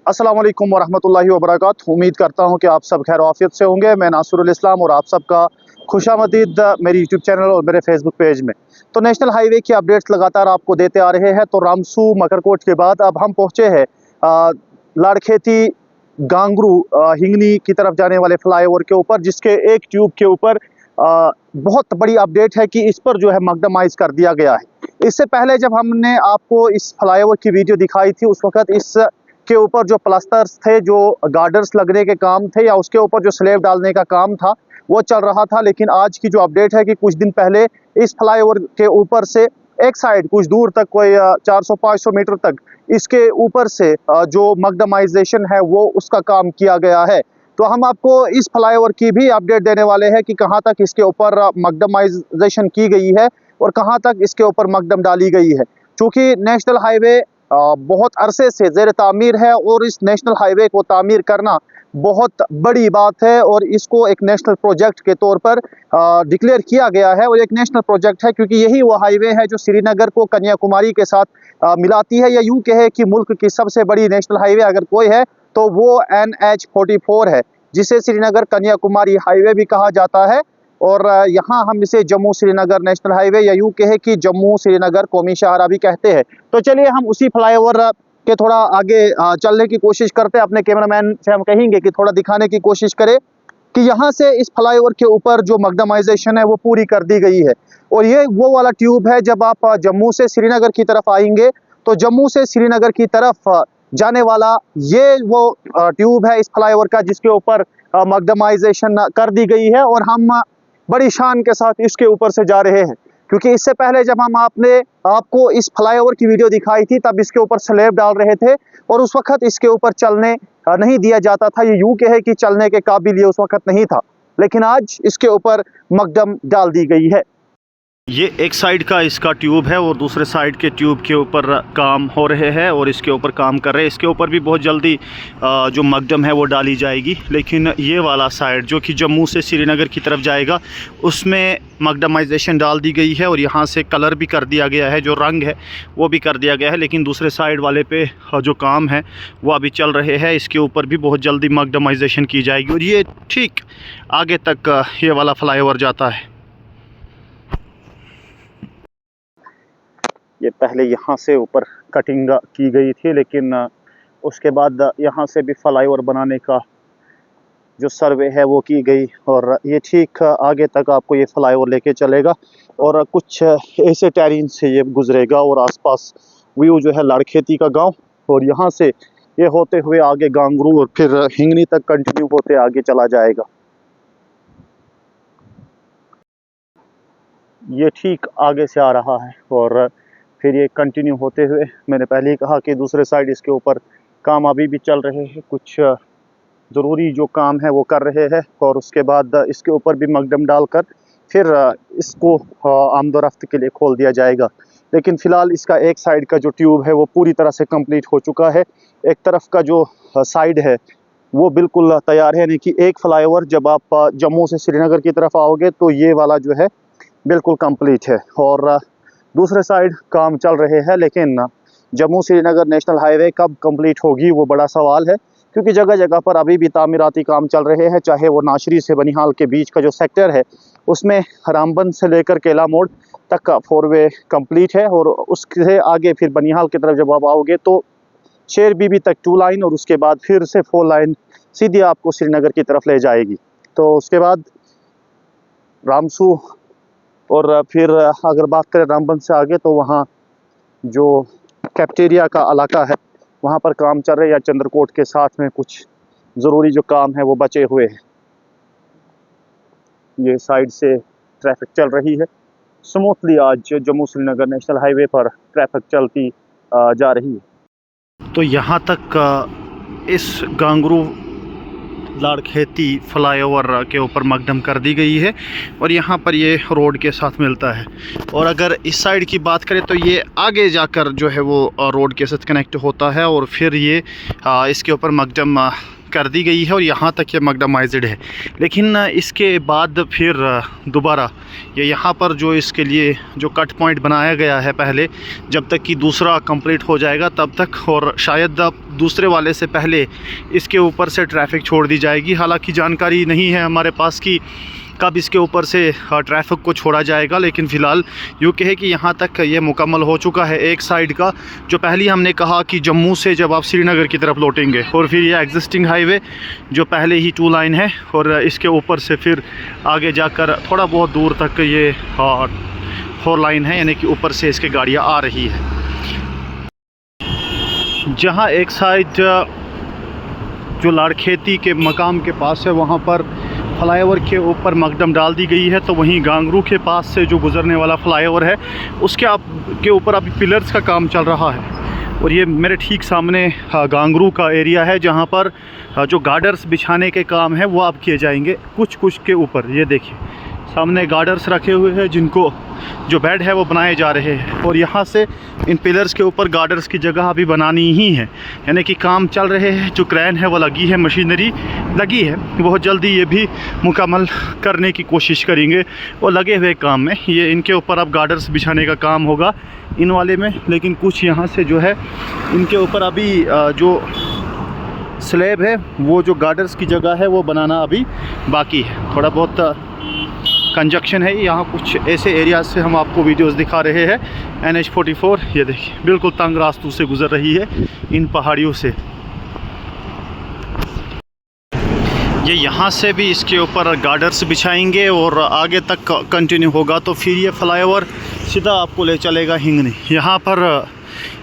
अस्सलाम वालेकुम वरहमतुल्लाहि वबरकातुहू। उम्मीद करता हूँ कि आप सब खैर आफियत से होंगे। मैं नासरुल इस्लाम और आप सबका खुशामदीद मेरे यूट्यूब चैनल और मेरे फेसबुक पेज में। तो नेशनल हाईवे की अपडेट्स लगातार आपको देते आ रहे हैं। तो रामसू मकरकोट के बाद अब हम पहुँचे हैं लाड़खेती गांगरू हिंगनी की तरफ जाने वाले फ्लाईओवर के ऊपर, जिसके एक ट्यूब के ऊपर बहुत बड़ी अपडेट है कि इस पर जो है मकदमाइज कर दिया गया है। इससे पहले जब हमने आपको इस फ्लाईओवर की वीडियो दिखाई थी, उस वक्त इस के ऊपर जो प्लास्टर्स थे, जो गार्डर्स लगने के काम थे या उसके ऊपर जो स्लैब डालने का काम था वो चल रहा था। लेकिन आज की जो अपडेट है कि कुछ दिन पहले इस फ्लाईओवर के ऊपर से एक साइड कुछ दूर तक, कोई 400-500 मीटर तक इसके ऊपर से जो मकदमाइजेशन है वो उसका काम किया गया है। तो हम आपको इस फ्लाईओवर की भी अपडेट देने वाले हैं कि कहां तक इसके ऊपर मकदमाइजेशन की गई है और कहां तक इसके ऊपर मकदम डाली गई है। क्योंकि नेशनल हाईवे बहुत अरसे से ज़ेर तामीर है और इस नेशनल हाईवे को तामीर करना बहुत बड़ी बात है और इसको एक नेशनल प्रोजेक्ट के तौर पर डिक्लेयर किया गया है। और एक नेशनल प्रोजेक्ट है क्योंकि यही वो हाईवे है जो श्रीनगर को कन्याकुमारी के साथ मिलाती है, या यूँ कहे कि मुल्क की सबसे बड़ी नेशनल हाईवे अगर कोई है तो वो NH-44 है, जिसे श्रीनगर कन्याकुमारी हाईवे भी कहा जाता है। और यहाँ हम इसे जम्मू श्रीनगर नेशनल हाईवे या यूँ कहे कि जम्मू श्रीनगर कौमी शाहरा भी कहते हैं। तो चलिए हम उसी फ्लाईओवर के थोड़ा आगे चलने की कोशिश करते हैं। अपने कैमरामैन से हम कहेंगे कि थोड़ा दिखाने की कोशिश करे कि यहाँ से इस फ्लाईओवर के ऊपर जो मकदमाइजेशन है वो पूरी कर दी गई है। और ये वो वाला ट्यूब है, जब आप जम्मू से श्रीनगर की तरफ आएंगे तो जम्मू से श्रीनगर की तरफ जाने वाला ये वो ट्यूब है इस फ्लाईओवर का, जिसके ऊपर मकदमाइजेशन कर दी गई है। और हम बड़ी शान के साथ इसके ऊपर से जा रहे हैं, क्योंकि इससे पहले जब हम आपको इस फ्लाईओवर की वीडियो दिखाई थी तब इसके ऊपर स्लैब डाल रहे थे और उस वक्त इसके ऊपर चलने नहीं दिया जाता था। ये यूं कहे कि चलने के काबिल ये उस वक्त नहीं था, लेकिन आज इसके ऊपर मकदम डाल दी गई है। ये एक साइड का इसका ट्यूब है और दूसरे साइड के ट्यूब के ऊपर काम हो रहे हैं और इसके ऊपर काम कर रहे हैं। इसके ऊपर भी बहुत जल्दी जो मकदम है वो डाली जाएगी। लेकिन ये वाला साइड जो कि जम्मू से श्रीनगर की तरफ जाएगा उसमें मकदमाइजेशन डाल दी गई है और यहाँ से कलर भी कर दिया गया है, जो रंग है वो भी कर दिया गया है। लेकिन दूसरे साइड वाले पे जो काम है वो अभी चल रहे हैं। इसके ऊपर भी बहुत जल्दी मकदमाइजेशन की जाएगी और ये ठीक आगे तक ये वाला फ्लाईओवर जाता है। ये पहले यहाँ से ऊपर कटिंग की गई थी, लेकिन उसके बाद यहाँ से भी फ्लाईओवर बनाने का जो सर्वे है वो की गई और ये ठीक आगे तक आपको ये फ्लाईओवर लेके चलेगा और कुछ ऐसे टेरेन से ये गुजरेगा और आसपास व्यू जो है लाड़खेती का गांव, और यहाँ से ये होते हुए आगे गांगरू और फिर हिंगनी तक कंटिन्यू होते आगे चला जाएगा। ये ठीक आगे से आ रहा है और फिर ये कंटिन्यू होते हुए, मैंने पहले ही कहा कि दूसरे साइड इसके ऊपर काम अभी भी चल रहे हैं, कुछ ज़रूरी जो काम है वो कर रहे हैं और उसके बाद इसके ऊपर भी मकदम डालकर फिर इसको आमदोरफ्त के लिए खोल दिया जाएगा। लेकिन फ़िलहाल इसका एक साइड का जो ट्यूब है वो पूरी तरह से कंप्लीट हो चुका है। एक तरफ का जो साइड है वो बिल्कुल तैयार है, यानी कि एक फ्लाईओवर जब आप जम्मू से श्रीनगर की तरफ आओगे तो ये वाला जो है बिल्कुल कंप्लीट है और दूसरे साइड काम चल रहे हैं। लेकिन जम्मू श्रीनगर नेशनल हाईवे कब कंप्लीट होगी वो बड़ा सवाल है, क्योंकि जगह जगह पर अभी भी तामीराती काम चल रहे हैं। चाहे वो नाशरी से बनिहाल के बीच का जो सेक्टर है उसमें रामबन से लेकर केला मोड़ तक का 4 वे कंप्लीट है और उससे आगे फिर बनिहाल की तरफ जब आप आओगे तो शेर बीबी तक 2 लाइन और उसके बाद फिर से 4 लाइन सीधी आपको श्रीनगर की तरफ ले जाएगी। तो उसके बाद रामसू और फिर अगर बात करें रामबन से आगे तो वहाँ जो कैप्टेरिया का इलाका है वहाँ पर काम चल रहे, या चंद्रकोट के साथ में कुछ ज़रूरी जो काम है वो बचे हुए हैं। ये साइड से ट्रैफिक चल रही है स्मूथली। आज जम्मू श्रीनगर नेशनल हाईवे पर ट्रैफिक चलती जा रही है। तो यहाँ तक इस गांगरू लाड़खेती फ्लाईओवर के ऊपर मकदम कर दी गई है और यहाँ पर ये रोड के साथ मिलता है। और अगर इस साइड की बात करें तो ये आगे जाकर जो है वो रोड के साथ कनेक्ट होता है और फिर ये इसके ऊपर मकदम कर दी गई है और यहाँ तक ये मैग्डमाइज्ड है। लेकिन इसके बाद फिर दोबारा ये यहाँ पर जो इसके लिए जो कट पॉइंट बनाया गया है पहले, जब तक कि दूसरा कंप्लीट हो जाएगा तब तक, और शायद दूसरे वाले से पहले इसके ऊपर से ट्रैफिक छोड़ दी जाएगी। हालांकि जानकारी नहीं है हमारे पास कि कब इसके ऊपर से ट्रैफिक को छोड़ा जाएगा, लेकिन फ़िलहाल यूँ कहे कि यहाँ तक ये मुकम्मल हो चुका है एक साइड का। जो पहले हमने कहा कि जम्मू से जब आप श्रीनगर की तरफ लौटेंगे, और फिर ये एग्जिस्टिंग हाईवे जो पहले ही 2 लाइन है, और इसके ऊपर से फिर आगे जाकर थोड़ा बहुत दूर तक ये 4 लाइन है, यानी कि ऊपर से इसके गाड़ियाँ आ रही है। जहाँ एक साइड जो लाड़खेती के मकाम के पास है वहाँ पर फ्लाईओवर के ऊपर मकदम डाल दी गई है, तो वहीं गांगरू के पास से जो गुज़रने वाला फ्लाईओवर है उसके के ऊपर अभी पिलर्स का काम चल रहा है। और ये मेरे ठीक सामने गांगरू का एरिया है जहाँ पर जो गार्डर्स बिछाने के काम है वो अब किए जाएंगे कुछ के ऊपर। ये देखिए सामने गार्डर्स रखे हुए हैं जिनको जो बेड है वो बनाए जा रहे हैं, और यहाँ से इन पिलर्स के ऊपर गार्डर्स की जगह अभी बनानी ही है, यानी कि काम चल रहे हैं। जो क्रेन है वो लगी है, मशीनरी लगी है, बहुत जल्दी ये भी मुकम्मल करने की कोशिश करेंगे। वो लगे हुए काम में, ये इनके ऊपर अब गार्डर्स बिछाने का काम होगा इन वाले में। लेकिन कुछ यहाँ से जो है इनके ऊपर अभी जो स्लैब है वो जो गार्डर्स की जगह है वो बनाना अभी बाकी है। थोड़ा बहुत कंजक्शन है यहाँ, कुछ ऐसे एरियाज से हम आपको वीडियोस दिखा रहे हैं। NH44 ये देखिए बिल्कुल तंग रास्तों से गुज़र रही है इन पहाड़ियों से। ये यहाँ से भी इसके ऊपर गार्डर्स बिछाएंगे और आगे तक कंटिन्यू होगा, तो फिर ये फ्लाईओवर सीधा आपको ले चलेगा हिंगनी। यहाँ पर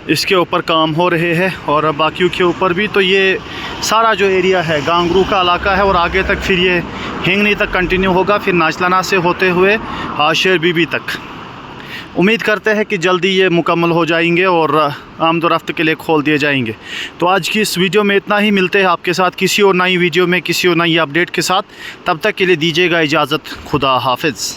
इसके ऊपर काम हो रहे हैं और बाकियों के ऊपर भी। तो ये सारा जो एरिया है गांगरू का इलाका है, और आगे तक फिर ये हिंगनी तक कंटिन्यू होगा, फिर नाचलाना से होते हुए शेर बीबी तक। उम्मीद करते हैं कि जल्दी ये मुकम्मल हो जाएंगे और आमदोरफ्त के लिए खोल दिए जाएंगे। तो आज की इस वीडियो में इतना ही। मिलते हैं आपके साथ किसी और नई वीडियो में किसी और नई अपडेट के साथ। तब तक के लिए दीजिएगा इजाज़त। खुदा हाफिज़।